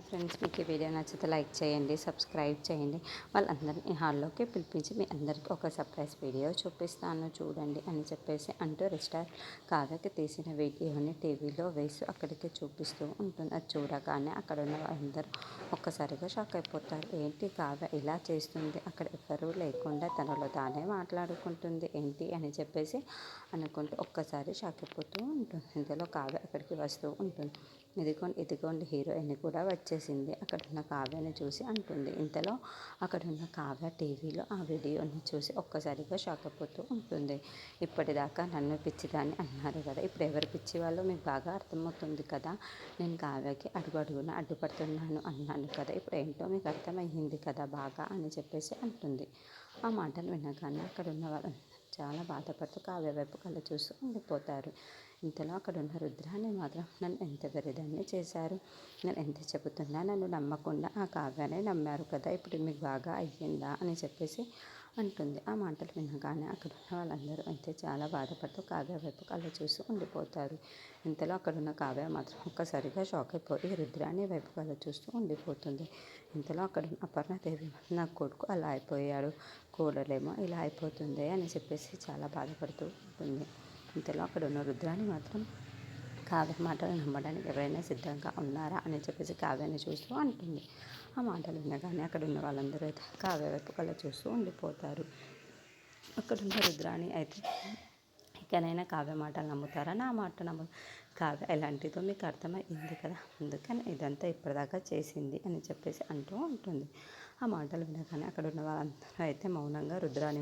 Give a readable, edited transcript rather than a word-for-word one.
Friends, మీకు ఈ video నచ్చితే లైక్ చేయండి, సబ్స్క్రైబ్ చేయండి. వాళ్ళందరినీ హాల్లోకి పిలిపించి మీ అందరికీ ఒక సర్ప్రైజ్ వీడియో చూపిస్తాను చూడండి అని చెప్పేసి అంటూ రెస్టార్ కావ్యకి తీసిన వీడియోని టీవీలో వేసి అక్కడికి చూపిస్తూ ఉంటుంది. అది చూడగానే అక్కడ ఉన్న వాళ్ళందరూ ఒక్కసారిగా షాక్ అయిపోతారు. ఏంటి కావ్య ఇలా చేస్తుంది, అక్కడ ఎవరూ లేకుండా తనలో తానే మాట్లాడుకుంటుంది ఏంటి అని చెప్పేసి అనుకుంటూ ఒక్కసారి షాక్ అయిపోతూ ఉంటుంది. ఇంతలో కావ్య అక్కడికి వస్తూ ఉంటుంది. ఇదిగోండి హీరోయిన్ కూడా వచ్చేసింది, అక్కడున్న కావ్యని చూసి అంటుంది. ఇంతలో అక్కడున్న కావ్య టీవీలో ఆ వీడియోని చూసి ఒక్కసారిగా షాక్ అయిపోతూ ఉంటుంది. ఇప్పటిదాకా నన్ను పిచ్చిదాన్ని అన్నారు కదా, ఇప్పుడు ఎవరు పిచ్చి వాళ్ళు మీకు బాగా అర్థమవుతుంది కదా. నేను కావ్యకి అడుగున అడ్డుపడుతున్నాను అన్నాను కదా, ఇప్పుడు ఏంటో మీకు అర్థమయ్యింది కదా బాగా అని చెప్పేసి అంటుంది. ఆ మాటలు వినగానే అక్కడున్న వాళ్ళు చాలా బాధపడుతూ కావ్య వైపు కళ్ళు చూస్తూ ఉండిపోతారు. ఇంతలో అక్కడున్న రుద్రాని మాత్రం నన్ను ఎంత వెరిదాన్ని చేశారు, నేను ఎంత చెబుతున్నా నన్ను నమ్మకుండా ఆ కావ్యానే నమ్మారు కదా, ఇప్పుడు మీకు బాగా అయ్యిందా అని చెప్పేసి అంటుంది. ఆ మాటలు వినగానే అక్కడున్న వాళ్ళందరూ అయితే చాలా బాధపడుతూ కావ్య వైపు కళ్ళు చూస్తూ ఉండిపోతారు. ఇంతలో అక్కడున్న కావ్య మాత్రం ఒక్కసారిగా షాక్ అయిపోయి రుద్రాని వైపు కళ్ళు చూస్తూ ఉండిపోతుంది. ఇంతలో అక్కడున్న అపర్ణదేవి నా కొడుకు అలా అయిపోయాడు, కోడలేమో ఇలా అయిపోతుంది అని చెప్పేసి చాలా బాధపడుతూ ఉంటుంది. ఇంతలో అక్కడ ఉన్న రుద్రాని మాత్రం కావ్య మాటలు నమ్మడానికి ఎవరైనా సిద్ధంగా ఉన్నారా అని చెప్పేసి కావ్యాన్ని చూస్తూ అంటుంది. ఆ మాటలు వినగానే అక్కడ ఉన్న వాళ్ళందరూ అయితే కావ్య వైపు కళ్ళ చూస్తూ ఉండిపోతారు. అక్కడున్న రుద్రాని అయితే ఇకనైనా కావ్య మాటలు నమ్ముతారా, నా మాట కావ్య ఎలాంటిదో మీకు అర్థమైంది కదా, అందుకని ఇదంతా ఇప్పటిదాకా చేసింది అని చెప్పేసి అంటూ ఉంటుంది. ఆ మాటలు వినగానే అక్కడ ఉన్న వాళ్ళందరూ అయితే మౌనంగా రుద్రాని